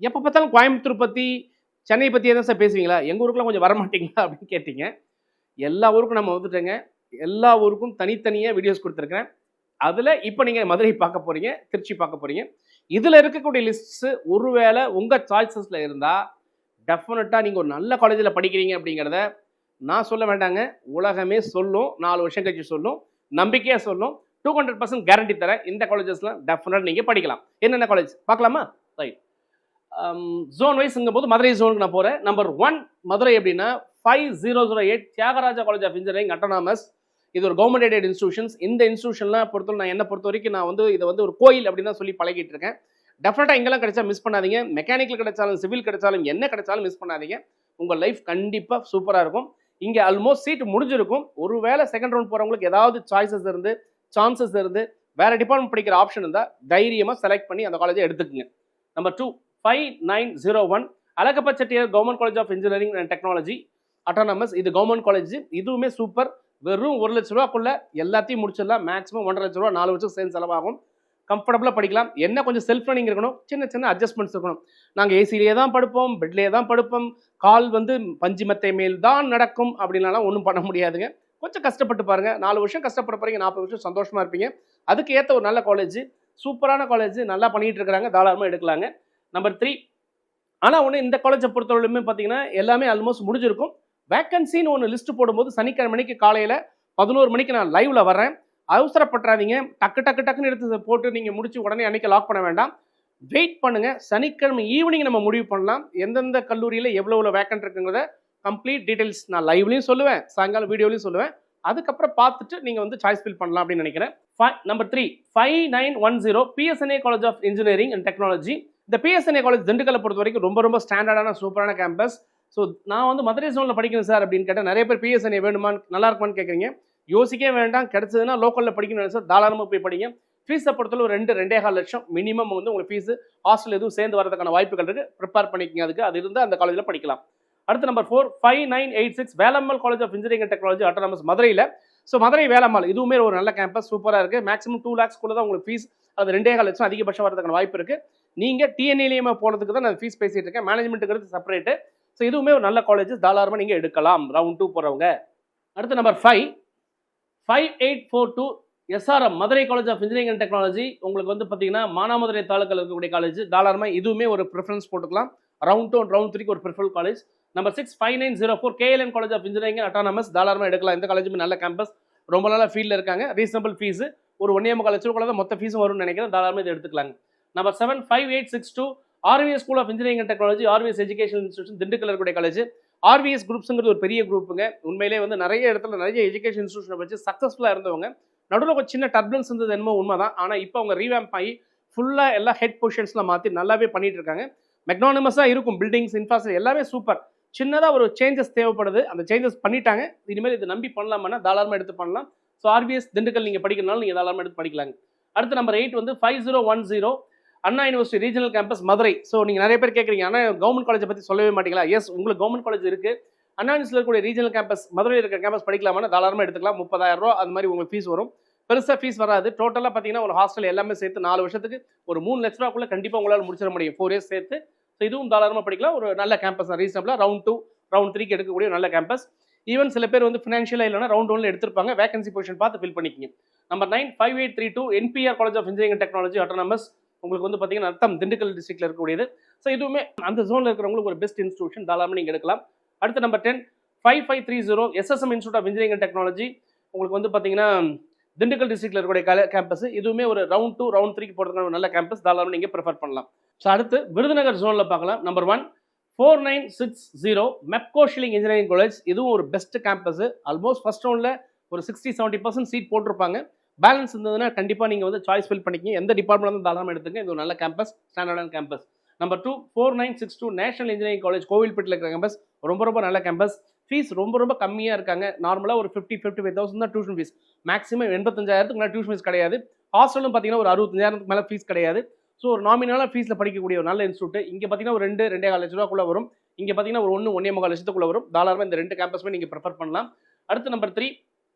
எப்போ பார்த்தாலும் கோயம்புத்தூர் பற்றி சென்னை பற்றியே தான் சார் பேசுவீங்களா, எங்கள் ஊருக்குலாம் கொஞ்சம் வரமாட்டீங்களா அப்படின்னு கேட்டீங்க. எல்லா ஊருக்கும் நம்ம வந்துட்டேங்க. எல்லா ஊருக்கும் தனித்தனியாக வீடியோஸ் கொடுத்துருக்கேன். அதில் இப்போ நீங்கள் மதுரை பார்க்க போகிறீங்க, திருச்சி பார்க்க போகிறீங்க. இதில் இருக்கக்கூடிய லிஸ்ட்ஸு ஒருவேளை உங்கள் சாய்ஸஸில் இருந்தால் டெஃபினட்டாக நீங்கள் ஒரு நல்ல காலேஜில் படிக்கிறீங்க அப்படிங்கிறத நான் சொல்ல வேண்டாங்க, உலகமே சொல்லும். 4 வருஷம் கழிச்சு சொல்லும், நம்பிக்கையாக சொல்லும். 200% கேரண்டி தரேன். இந்த காலேஜஸ்லாம் டெஃபினட்டாக நீங்கள் படிக்கலாம். என்னென்ன காலேஜ் பார்க்கலாமா? ரைட். ஜோன் வைஸ்ங்கும் போது மதுரை ஜோனுக்கு நான் போகிறேன். நம்பர் 1 மதுரை அப்படின்னா 5008 Thiagaraja college of engineering autonomous. இது ஒரு கவர்மெண்ட் எய்டட் இன்ஸ்டியூஷன்ஸ். இந்த இன்ஸ்டியூஷன்லாம் பொறுத்தவரை நான் என்ன பொறுத்த வரைக்கும் நான் வந்து இதை வந்து ஒரு கோயில் அப்படின்னு தான் சொல்லி பழகிட்டு இருக்கேன். டெஃபினட்டாக இங்கெல்லாம் கிடைச்சா மிஸ் பண்ணாதீங்க. மெக்கானிக்கல் கிடைச்சாலும் சிவில் கிடைச்சாலும் என்ன கிடைச்சாலும் மிஸ் பண்ணாதீங்க. உங்கள் லைஃப் கண்டிப்பாக சூப்பராக இருக்கும். இங்கே ஆல்மோஸ்ட் சீட் முடிஞ்சிருக்கும். ஒருவேளை செகண்ட் ரவுண்ட் போகிறவங்களுக்கு ஏதாவது சாய்ஸஸ் இருந்து சான்சஸ் இருந்து வேறு டிபார்ட்மெண்ட் படிக்கிற ஆப்ஷன் இருந்தால் தைரியமாக செலக்ட் பண்ணி அந்த காலேஜை எடுத்துக்கோங்க. Number 2 5901 Alagappa Chettiar government college of engineering and technology autonomous. இது கவர்மெண்ட் காலேஜ். இதுவுமே சூப்பர். வெறும் 1 லட்ச ரூபாக்குள்ள எல்லாத்தையும் முடிச்சிடலாம். மேக்ஸிமம் 1.5 லட்ச ரூபா 4 வருஷம் சேர்ந்து செலவாகும். கம்ஃபர்டபுளாக படிக்கலாம். என்ன கொஞ்சம் செல்ஃப் ரன்னிங் இருக்கணும், சின்ன சின்ன அட்ஜஸ்ட்மெண்ட்ஸ் இருக்கணும். நாங்கள் ஏசிலேயே தான் படுப்போம், பெட்லேயே தான் படுப்போம், கால் வந்து பஞ்சு மெத்தை மேல் தான் நடக்கும் அப்படின்னாலாம் ஒன்றும் பண்ண முடியாதுங்க. கொஞ்சம் கஷ்டப்பட்டு பாருங்கள். 4 வருஷம் கஷ்டப்பட போகிறீங்க, 40 வருஷம் சந்தோஷமாக இருப்பீங்க. அதுக்கு ஏற்ற ஒரு நல்ல காலேஜ், சூப்பரான காலேஜ், நல்லா பண்ணிகிட்டு இருக்கிறாங்க, தாராளமாக எடுக்கலாங்க. நம்பர் 3 ஆனால் ஒன்று இந்த காலேஜை பொறுத்தவரையிலுமே பார்த்தீங்கன்னா எல்லாமே ஆல்மோஸ்ட் முடிஞ்சிருக்கும். வேக்கன்சின்னு ஒன்று லிஸ்ட்டு போடும்போது சனிக்கிழமை மணிக்கு காலையில் 11 மணிக்கு நான் லைவில் வரேன். அவசரப்பட்டுறாதீங்க. டக்கு டக்கு டக்குன்னு எடுத்து போட்டு நீங்கள் முடிச்சு உடனே அன்றைக்கி லாக் பண்ண வேண்டாம். வெயிட் பண்ணுங்கள். சனிக்கிழமை ஈவினிங் நம்ம முடிவு பண்ணலாம் எந்தெந்த கல்லூரியில் எவ்வளோ வேக்கன்ட் இருக்குங்கிறத கம்ப்ளீட் டீட்டெயில்ஸ் நான் லைவ்லையும் சொல்லுவேன், சாயங்காலம் வீடியோலையும் சொல்லுவேன். அதுக்கப்புறம் பார்த்துட்டு நீங்கள் வந்து சாய்ஸ் ஃபில் பண்ணலாம் அப்படின்னு நினைக்கிறேன். Number 3 5910 PSNA college of engineering and technology. இந்த பிஎஸ்என்ஏ காலேஜ் திண்டுக்கல்லை பொறுத்த வரைக்கும் ரொம்ப ரொம்ப ஸ்டாண்டர்டான சூப்பரான கேம்பஸ். ஸோ நான் வந்து மதுரை ஜோனில் படிக்கணும் சார் அப்படின்னு கேட்டால் நிறைய பேர் பிஎஸ்என்ஏ வேணுமான்னு நல்லா இருக்குமான்னு கேட்குறீங்க. யோசிக்கவே வேண்டாம். கிடைச்சதுன்னா லோக்கலில் படிக்கணும்னு நினைச்சா தாராளமாக போய் படிங்க. ஃபீஸை பொறுத்தளவு 2-2.25 லட்சம் மினிமம் வந்து உங்களுக்கு ஃபீஸு. ஹாஸ்டல் எதுவும் சேர்ந்து வரதுக்கான வாய்ப்புகள் இருக்குது. ப்ரிப்பேர் பண்ணிக்கங்க. அதுக்கு அது இருந்தால் அந்த காலேஜில் படிக்கலாம். அடுத்து number 4 5986 Velammal college of engineering and technology autonomous மதுரையில். ஸோ மதுரை வேலம்மாள் இதுவுமே ஒரு நல்ல கேம்பஸ், சூப்பராக இருக்குது. மேக்ஸிமம் 2 lakhs தான் உங்களுக்கு ஃபீஸ். அது 2.25 லட்சம் அதிகபட்சம் வரதுக்கான வாய்ப்பு இருக்குது. நீங்கள் டிஎன்ஏலிஎம்ஏ போகிறதுக்கு தான் நான் ஃபீஸ் பேசிகிட்டு இருக்கேன். மேனேஜ்மெண்ட்டுங்கிறது செப்பரேட்டு. ஸோ இதுவுமே ஒரு நல்ல காலேஜ், தாராளமாக நீங்கள் எடுக்கலாம் ரவுண்ட் 2 போகிறவங்க. அடுத்து number 5842 SRM Madurai college of engineering and technology. உங்களுக்கு வந்து பார்த்தீங்கன்னா மானாமதுரை தாலுக்காவில் இருக்கக்கூடிய காலேஜ். தாராளமாக இதுவுமே ஒரு ப்ரிஃபரன்ஸ் போட்டுக்கலாம். ரவுண்ட் 2 ரவுண்ட் 3 ஒரு ப்ரிஃபரல் college. Number 6 5904 KLN college of engineering and autonomous. தாராளமாக எடுக்கலாம். இந்த காலேஜுமே நல்ல கேம்பஸ், ரொம்ப நாளாக ஃபீல்டில் இருக்காங்க. ரீசனபிள் ஃபீஸு ஒரு 1.25 லட்சம் தான் மொத்த ஃபீஸும் வரும்னு நினைக்கிறேன். தாராளமாக இதை எடுத்துக்கலாங்க. Number 7 5862 RVS school of engineering and technology RVS education institution Dindigul இருக்கக்கூடிய காலேஜ். ஆர்விஎஸ் குரூப்ஸுங்கிறது ஒரு பெரிய குரூப்புங்க. உண்மையிலே வந்து நிறைய இடத்துல நிறைய எஜுகேஷன் இன்ஸ்டியூஷனை வச்சு சக்ஸஸ்ஃபுல்லாக இருந்தவங்க. நடுவில் கொஞ்சம் சின்ன டர்புலன்ஸ் இருந்தது என்னமோ உண்மை தான். ஆனால் இப்போ அவங்க ரீவேம்ப் ஆகி ஃபுல்லாக எல்லா ஹெட் பொசிஷன்ஸ்லாம் மாற்றி நல்லாவே பண்ணிட்டு இருக்காங்க. மெக்னானிமஸாக இருக்கும். பில்டிங்ஸ், இன்ஃப்ராஸ்ட்ரக்சர் எல்லாமே சூப்பர். சின்னதாக ஒரு சேஞ்சஸ் தேவைப்படுது. அந்த சேஞ்சஸ் பண்ணிட்டாங்க. இனிமேல் இது நம்பி பண்ணலாமா தாராளமாக எடுத்து பண்ணலாம். ஸோ ஆர்விஎஸ் திண்டுக்கல் நீங்கள் படிக்கிறனால நீங்கள் தாராளமாக எடுத்து படிக்கலாங்க. அடுத்து நம்பர் 8 வந்து 5010 Anna university regional campus Madurai. So நீங்கள் நிறைய பேர் கேட்குறீங்க, ஆனால் கவர்மெண்ட் காலேஜை பற்றி சொல்லவே மாட்டீங்களா? எஸ், உங்களுக்கு கவர்மெண்ட் காலேஜ் இருக்குது. அண்ணா யூனிவர்சிட்டியில் இருக்கக்கூடிய ரீஜனல் கேம்பஸ் மதுரையில் இருக்கிற கேம்பஸ் படிக்கலாமா தாராளமாக எடுத்துக்கலாம். 30,000 ரூபா அது மாதிரி உங்களுக்கு ஃபீஸ் வரும். பெருசாக ஃபீஸ் வராது. டோட்டலாக பார்த்தீங்கன்னா ஒரு ஹாஸ்டல் எல்லாமே சேர்த்து 4 வருஷத்துக்கு ஒரு 3 லட்ச ரூபாக்குள்ளே கண்டிப்பாக உங்களால் முடிச்சிட முடியும். 4 இயர்ஸ் சேர்த்து. ஸோ இதுவும் தாராளமாக படிக்கலாம். ஒரு நல்ல கேம்பஸ் தான். ரீசனபிளாக ரவுண்ட் 2 ரவுண்ட் 3 எடுக்கக்கூடிய நல்ல கேம்பஸ். ஈவன் சில பேர் வந்து ஃபினான்ஷியலாக இல்லைனா ரவுண்ட் 1 எடுத்திருப்பாங்க. வேகன்சி பொசிஷன் பார்த்து ஃபில் பண்ணிக்கிங்க. Number 9 5832 NPR college of engineering and technology autonomous. உங்களுக்கு வந்து பார்த்தீங்கன்னா அர்த்தம் திண்டுக்கல் டிஸ்ட்ரிக்ட்ல இருக்கக்கூடியது. ஸோ இதுவுமே அந்த ஜோனில் இருக்கிறவங்களுக்கு ஒரு பெஸ்ட் இன்ஸ்டியூஷன், தாராளமாக நீங்கள் எடுக்கலாம். அடுத்து number 10 5530 SSM institute of engineering and technology. உங்களுக்கு வந்து பார்த்தீங்கன்னா திண்டுக்கல் டிஸ்ட்ரிக்ட்ல இருக்கக்கூடிய கேம்பஸ். இதுவுமே ஒரு ரவுண்ட் 2 ரவுண்ட் 3 போகிறதுக்கான நல்ல கேம்பஸ், தாராளமாக நீங்கள் ப்ரிஃபர் பண்ணலாம். ஸோ அடுத்து விருதுநகர் ஜோனில் பார்க்கலாம். Number 1 4960 Mepco shilling engineering college. இதுவும் ஒரு பெஸ்ட் கேம்பஸ். ஆல்மோஸ்ட் ஃபர்ஸ்ட் ரவுண்டில் ஒரு 60-70% சீட் போட்டிருப்பாங்க. பேலன்ஸ் இருந்ததுன்னா கண்டிப்பாக நீங்கள் வந்து சாய்ஸ் ஃபில் பண்ணிக்கிங்க. எந்த டிபார்ட்மெண்ட் வந்து தாராளமாக எடுத்துங்க. இது ஒரு நல்ல கேம்பஸ், ஸ்டாண்டர்டான campus. Number 2 4962 national engineering college கோவில்பேட்டில் இருக்கிற கேம்பஸ். ரொம்ப ரொம்ப நல்ல கேம்பஸ். ஃபீஸ் ரொம்ப ரொம்ப கம்மியாக இருக்காங்க. நார்மலாக ஒரு 55,000 தான் டியூஷன் ஃபீஸ். மேக்ஸிமம் 85,000க்கு மேலே டியூஷன் ஃபீஸ் கிடையாது. ஹாஸ்டலும் பார்த்தீங்கன்னா ஒரு 65,000க்கு மேலே ஃபீஸ் கிடையாது. ஸோ ஒரு நாமினலாக ஃபீஸில் படிக்கக்கூடிய ஒரு நல்ல இன்ஸ்டியூட். இங்கே பார்த்தீங்கன்னா ஒரு 2-2.25 லட்ச ரூபாக்குள்ளே வரும். இங்கே பார்த்தீங்கன்னா ஒரு 1-1.25 லட்சத்துக்குள்ளே வரும். தாராளமாக இந்த 2 கேம்பஸுமே நீங்கள் ப்ரிஃபர் பண்ணலாம். அடுத்து number 3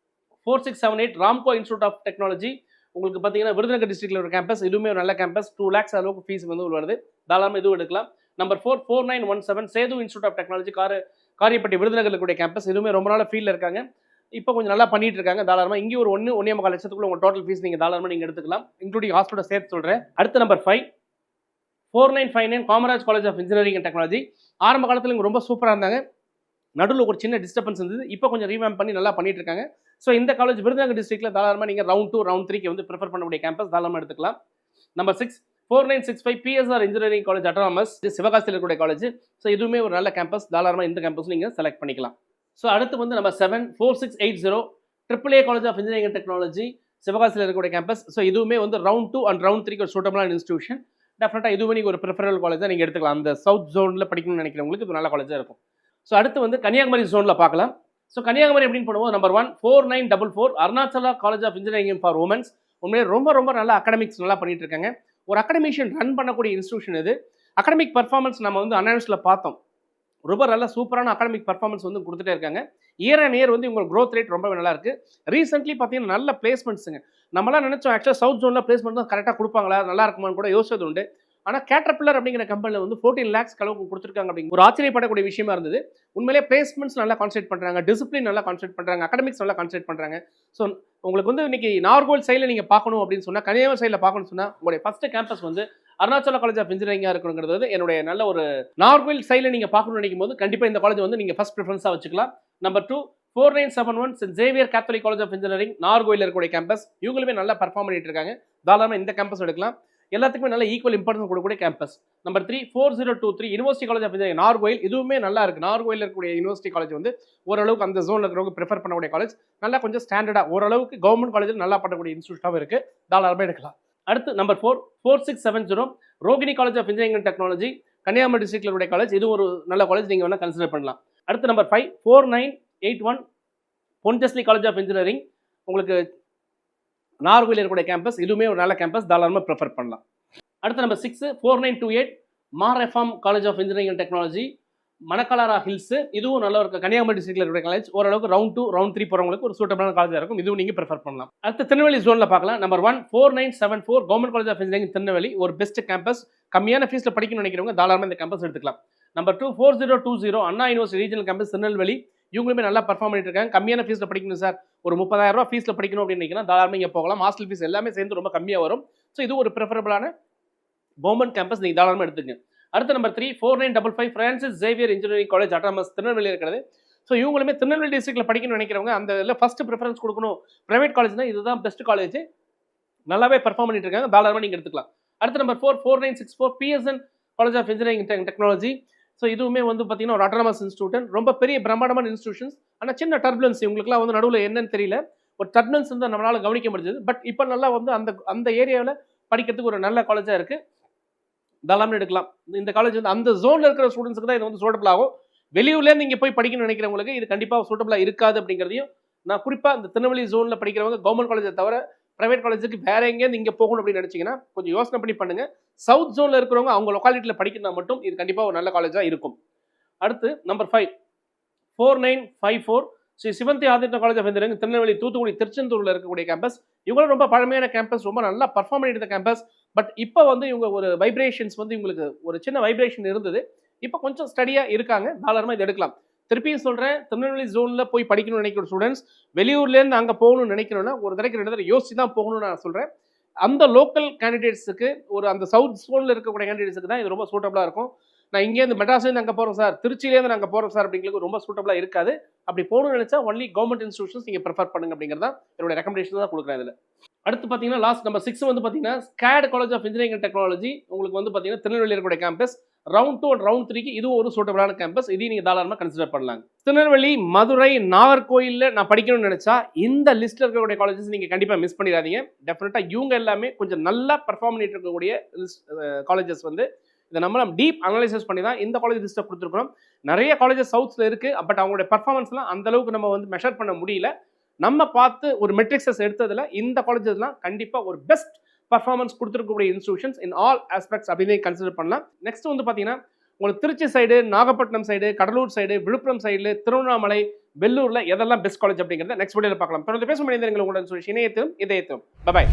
4678 Ramco institute of technology. உங்களுக்கு பார்த்தீங்கன்னா விருதுநகர் டிஸ்ட்ரிக்ட்ல ஒரு கேம்பஸ். இதுவுமே ஒரு நல்ல கேம்பஸ். 2 lakhs அளவுக்கு ஃபீஸ் வந்து வருது. தாராளமாக இதுவும் எடுக்கலாம். Number 4 4917 Sethu institute of technology Kariapatti விருதுநகர்ல கூடிய கேம்பஸ். இதுவுமே ரொம்ப நாள் ஃபீல்டில் இருக்காங்க, இப்போ கொஞ்சம் நல்லா பண்ணிட்டு இருக்காங்க. தாராளமாக இங்கேயும் ஒரு 1.25 லட்சத்துக்குள்ள உங்கள் டோட்டல் ஃபீஸ் நீங்கள் தாராளமாக நீங்கள் எடுத்துக்கலாம், இன்க்ளூடிங் ஹாஸ்டலோட சேர்த்து சொல்கிறேன். அடுத்த number 5 4959 Kamaraj college of engineering and technology. ஆரம்ப காலத்தில் இங்கே ரொம்ப சூப்பராக இருந்தாங்க, நடுவில் ஒரு சின்ன டிஸ்டர்பன்ஸ் இருந்தது, இப்போ கொஞ்சம் ரீவேம் பண்ணி நல்லா பண்ணிட்டு இருக்காங்க. ஸோ இந்த காலேஜ் விருதுநகர் டிஸ்ட்ரிக்ட்டில் தாராளமாக நீங்கள் ரவுண்ட் 2 ரவுண்ட் 3க்கு வந்து ப்ரிஃபர் பண்ணக்கூடிய கேம்பஸ் தாராளமாக எடுத்துக்கலாம். Number 6 4965 PSR engineering college autonomous, சிவகாசியில் இருக்கக்கூடிய காலேஜ். ஸோ இதுவுமே ஒரு நல்ல கேம்பஸ், தாராளமாக இந்த கேம்பஸ் நீங்கள் செலக்ட் பண்ணிக்கலாம். ஸோ அடுத்து வந்து number 7 4680 AAA college of engineering and technology, சிவகாசியில் இருக்கக்கூடிய கேம்பஸ். ஸோ இதுவுமே வந்து ரவுண்ட் 2 அண்ட் ரவுண்ட் 3க்கு ஒரு சூட்டபிளான இன்ஸ்டியூஷன். டெஃபினட்டாக இதுவே நீங்கள் ஒரு ப்ரிஃபரபிள் காலேஜாக நீங்கள் எடுத்துக்கலாம், அந்த சவுத் ஜோனில் படிக்கணும்னு நினைக்கிறவங்களுக்கு இது நல்ல காலேஜாக இருக்கும். ஸோ அடுத்து வந்து கன்னியாகுமரி ஜோனில் பார்க்கலாம். ஸோ கன்னியாகுமரி எப்படின்னு பண்ணுவோம், number 1 4944 Arunachala college of engineering for women's. உண்மையிலே ரொம்ப நல்ல அகாடமிக்ஸ் நல்லா பண்ணிட்டு இருக்காங்க. ஒரு அகாடமிஷியன் ரன் பண்ணக்கூடிய இன்ஸ்டியூஷன் இது. அகாடமிக் பர்ஃபார்மன்ஸ் நம்ம வந்து அனாலிசிஸில் பார்த்தோம், ரொம்ப நல்ல சூப்பரான அகாடமிக் பர்ஃபார்மன்ஸ் வந்து கொடுத்துட்டே இருக்காங்க. இயர் அண்ட் இயர் வந்து உங்களுக்கு க்ரோத் ரேட் ரொம்ப நல்லா இருக்குது. ரீசென்ட்லி பார்த்தீங்கன்னா நல்ல பிளேஸ்மெண்ட்ஸுங்க. நம்மளாம் நினச்சோம் ஆக்சுவலாக சவுத் ஜோனில் பிளேஸ்மெண்ட் தான் கரெக்டாக கொடுப்பாங்களா, நல்லா இருக்குமான்னு கூட யோசிச்சது உண்டு. ஆனால் கேட்டர்பில்லர் அப்படிங்கிற கம்பெனியில் வந்து 14 lakhs அளவுக்கு கொடுத்துருக்காங்க அப்படிங்கிற ஒரு ஆச்சரியப்படக்கூடிய விஷயமா இருந்தது. உண்மையிலே பிளேஸ்மெண்ட்ஸ் நல்லா கான்சென்ட்ரேட் பண்ணுறாங்க, டிசிப்ளின் நல்லா கான்சென்ட்ரேட் பண்ணுறாங்க, அகாடமிக்ஸ் நல்லா கான்சென்ட்ரேட் பண்ணுறாங்க. ஸோ உங்களுக்கு வந்து இன்னைக்கு நார்கோல் சைடில் நீங்கள் பார்க்கணும் அப்படின்னு சொன்னால், கன்னியாகுமரி சைடில் பார்க்கணும்னு சொன்னால் உங்களுடைய ஃபர்ஸ்ட் கேம்பஸ் வந்து அருணாச்சலா காலேஜ் ஆஃப் இன்ஜினியரிங்காக இருக்கணுங்கிறது என்னுடைய நல்ல ஒரு நார்கோல் சைடில் நீங்கள் பார்க்கணும்னு நினைக்கும் போது கண்டிப்பாக இந்த காலேஜ் வந்து நீங்கள் ஃபர்ஸ்ட் ப்ரிஃபரன்ஸாக வச்சுக்கலாம். Number 2 4971 saint Xavier catholic college of engineering, Nagercoil இருக்கக்கூடிய கேம்பஸ். இவங்களுமே நல்லா பர்ஃபார்ம் பண்ணிட்டு இருக்காங்க, தாராளமாக இந்த கேம்பஸ் எடுக்கலாம். எல்லாத்துக்குமே நல்ல ஈக்குவல் இம்பார்ட்டன்ஸ் கொடுக்கக்கூடிய campus. Number 3 4023 university college of engineering Nagercoil. இதுவுமே நல்லா இருக்குது. நார்கோயில் இருக்கக்கூடிய யூனிவர்சிட்டி காலேஜ் வந்து ஓரளவுக்கு அந்த ஜோனில் இருக்கிறவங்க ப்ரிஃபர் பண்ணக்கூடிய காலேஜ், நல்லா கொஞ்சம் ஸ்டாண்டர்டாக ஓரளவுக்கு கவர்மெண்ட் காலேஜில் நல்லா பண்ணக்கூடிய இன்ஸ்டியூட்டாகவும் இருக்குது, தாராளமாக எடுக்கலாம். அடுத்து number 4 4670 Rohini college of engineering and technology, Kanyakumari டிஸ்ட்ரிக்ட்ல உடைய காலேஜ். இது ஒரு நல்ல காலேஜ், நீங்கள் வேணால் கன்சிடர் பண்ணலாம். அடுத்து number 5 4981 Ponjesly college of engineering, உங்களுக்கு நார்கோயில் இருக்கக்கூடிய கேம்பஸ். இதுவுமே ஒரு நல்ல கேம்பஸ், தாராளமாக ப்ரிஃபர் பண்ணலாம். அடுத்த நம்பர் 6 4928 மாரெஃபார்ம் college of engineering and technology, மணக்கலாரா ஹில்ஸ். இதுவும் நல்ல ஒரு கன்னியாகுமரி டிஸ்ட்ரிக்ட்ல இருக்கக்கூடிய காலேஜ். ஓரளவுக்கு ரவுண்ட் 2 ரவுண்ட் 3 போகிறவங்களுக்கு ஒரு சூட்டபிளான காலேஜாக இருக்கும், இதுவும் நீங்கள் ப்ரிஃபர் பண்ணலாம். அடுத்து திருநெல்வேலி ஜோனில் பார்க்கலாம். Number 1 4974 government college of engineering Tirunelveli, ஒரு பெஸ்ட் கேம்பஸ். கம்மியான ஃபீஸில் படிக்கணும்னு நினைக்கிறவங்க தாராளமாக இந்த கேம்பஸ் எடுத்துக்கலாம். நம்பர் 2 4020 அண்ணா யூனிவர்சிட்டி ரீஜனல் கேம்பஸ் திருநெல்வேலி. இவங்களுமே நல்லா பர்ஃபார்ம் பண்ணிட்டு இருக்காங்க. கம்மியான ஃபீஸில் படிக்கணும் சார், ஒரு 30,000 ரூபா ஃபீஸில் படிக்கணும் அப்படின்னு நினைக்கிறேன், தாராளமாக இங்கே போகலாம். ஹாஸ்டல் ஃபீஸ் எல்லாமே சேர்ந்து ரொம்ப கம்மியாக வரும். ஸோ இது ஒரு ப்ரிஃபரபிளான கவர்மெண்ட் கேம்பஸ், நீங்கள் தாராளமாக எடுத்துங்க. அடுத்த number 3 4955 Francis Xavier engineering college autonomous Tirunelveli இருக்கிறது. ஸோ இவங்களுமே திருநெல்வேலி டிஸ்ட்ரிக்ட்ல படிக்கணும்னு நினைக்கிறவங்க அந்த இதில் ஃபர்ஸ்ட் ப்ரிஃபரன்ஸ் கொடுக்கணும், பிரைவேட் காலேஜ்னா இதுதான் பெஸ்ட் காலேஜ், நல்லாவே பர்ஃபார்ம் பண்ணிட்டு இருக்காங்க, தாராளமாக நீங்கள் எடுத்துக்கலாம். அடுத்த number 4 4964 PSN college of engineering technology. So இதுவுமே வந்து பார்த்தீங்கன்னா ஒரு அட்டானமஸ் இன்ஸ்டியூஷன், ரொம்ப பெரிய பிரம்மாண்டமான இன்ஸ்டியூஷன்ஸ். ஆனால் சின்ன டர்புலன்ஸ் இவங்களுக்குலாம் வந்து நடுவில் என்னன்னு தெரியல, ஒரு டர்புலன்ஸ் வந்து நம்மளால கவனிக்க முடிஞ்சது. பட் இப்போ நல்லா வந்து அந்த ஏரியாவில் படிக்கிறதுக்கு ஒரு நல்ல காலேஜாக இருக்குது, தாராளமாக எடுக்கலாம். இந்த காலேஜ் வந்து அந்த ஜோனில் இருக்கிற ஸ்டூடெண்ட்ஸுக்கு தான் இது வந்து சூட்டபிள் ஆகும். வெளியூர்லேருந்து இங்கே போய் படிக்கணும்னு நினைக்கிறவங்களுக்கு இது கண்டிப்பாக சூட்டபிளாக இருக்காது அப்படிங்கிறதையும் நான் குறிப்பாக இந்த திருநெல்வேலி ஜோனில் படிக்கிறவங்க கவர்மெண்ட் காலேஜை தவிர பிரைவேட் காலேஜுக்கு வேற எங்கேருந்து இங்கே போகணும் அப்படின்னு நினச்சிங்கன்னா கொஞ்சம் யோசனை பண்ணி பண்ணுங்க. சவுத் ஜோனில் இருக்கிறவங்க அவங்க லொக்காலிட்டியில் படிக்கிறதா மட்டும் இது கண்டிப்பாக ஒரு நல்ல காலேஜாக இருக்கும். அடுத்து number 5 4954 Sri Sivanthi Aditya college of engineering Tirunelveli Thoothukudi திருச்செந்தூரில் இருக்கக்கூடிய கேம்பஸ். இவங்களும் ரொம்ப பழமையான கேம்பஸ், ரொம்ப நல்லா பர்ஃபார்ம் பண்ணிட்டு கேம்பஸ். பட் இப்போ வந்து இவங்க ஒரு வைப்ரேஷன்ஸ் வந்து இவங்களுக்கு ஒரு சின்ன வைப்ரேஷன் இருந்தது, இப்போ கொஞ்சம் ஸ்டடியாக இருக்காங்க, தாராளமாக இது எடுக்கலாம். திருப்பியும் சொல்கிறேன், திருநெல்வேலி ஜோனில் போய் படிக்கணும்னு நினைக்கிற ஸ்டூடெண்ட்ஸ் வெளியூர்லேருந்து அங்கே போகணும்னு நினைக்கணும்னா ஒரு தடவைக்கு 2 தடவை யோசிச்சு தான் போகணும்னு நான் சொல்கிறேன். அந்த லோக்கல் கேண்டிடேட்ஸுக்கு ஒரு அந்த சவுத் ஜோனில் இருக்கக்கூடிய கேண்டிடேட்ஸுக்கு தான் இது ரொம்ப சூட்டபிளாக இருக்கும். நான் இங்கேருந்து மெட்ராஸ்லேருந்து அங்கே போகிறோம் சார், திருச்சியிலேருந்து நாங்கள் போகிறோம் சார் அப்படிங்கிறது ரொம்ப சூட்டபிளாக இருக்காது. அப்படி போகணும்னு நினச்சா ஒன்லி கவர்மெண்ட் இன்ஸ்டியூஷன்ஸ் நீங்கள் ப்ரிஃபர் பண்ணுங்க அப்படிங்கிறது தான் என்னோட ரெக்கமெண்டேஷன் தான் கொடுக்குறேன். இதில் அடுத்து பார்த்தீங்கன்னா லாஸ்ட் நம்பர் 6 வந்து பார்த்தீங்கன்னா SCAD college of engineering and technology. உங்களுக்கு வந்து பார்த்தீங்கன்னா திருநெல்வேலி இருக்கக்கூடிய கேம்பஸ். ரவுண்ட் 2 அண்ட் ரவுண்ட் 3க்கு இதுவும் ஒரு சூட்டபிளான கேம்பஸ், இதையும் நீங்கள் தாராளமாக கன்சிடர் பண்ணலாம். திருநெல்வேலி, மதுரை, நாகர்கோயிலில் நான் படிக்கணும்னு நினச்சா இந்த லிஸ்ட்டில் இருக்கக்கூடிய காலேஜஸ் நீங்கள் கண்டிப்பாக மிஸ் பண்ணிடாதீங்க. டெஃபினட்டாக இவங்க எல்லாமே கொஞ்சம் நல்லா பர்ஃபார்ம் பண்ணிட்டு இருக்கக்கூடிய காலேஜஸ் வந்து இதை நம்ம டீப் அனலைசிஸ் பண்ணி தான் இந்த காலேஜ் லிஸ்ட்டை கொடுத்துருக்குறோம். நிறைய காலேஜஸ் சவுத்தில் இருக்குது, பட் அவங்களுடைய பர்ஃபார்மன்ஸ்லாம் அந்த அளவுக்கு நம்ம வந்து மெஷர் பண்ண முடியல. நம்ம பார்த்து ஒரு மெட்ரிக்ஸஸ் எடுத்ததில் இந்த காலேஜஸ்லாம் கண்டிப்பாக ஒரு பெஸ்ட் பர்ஃபார்மன்ஸ் கொடுத்துருக்கக்கூடிய இன்ஸ்டியூஷன்ஸ் இன் ஆல் ஆஸ்பெக்ட்ஸ் அப்படின்னு கன்சிடர் பண்ணலாம். நெக்ஸ்ட் வந்து பார்த்தீங்கன்னா உங்களுக்கு Trichy side, Nagapattinam side, Cuddalore side, Villupuram side, Tiruvannamalai, வெள்ளூரில் எதெல்லாம் பெஸ்ட் காலேஜ் அப்படிங்கிறத நெக்ஸ்ட் வீடியோவில் பார்க்கலாம். தொடர்ந்து பேச முடியாது உங்களுடன் இணையத்திலும் இதயத்திலும். பாய்.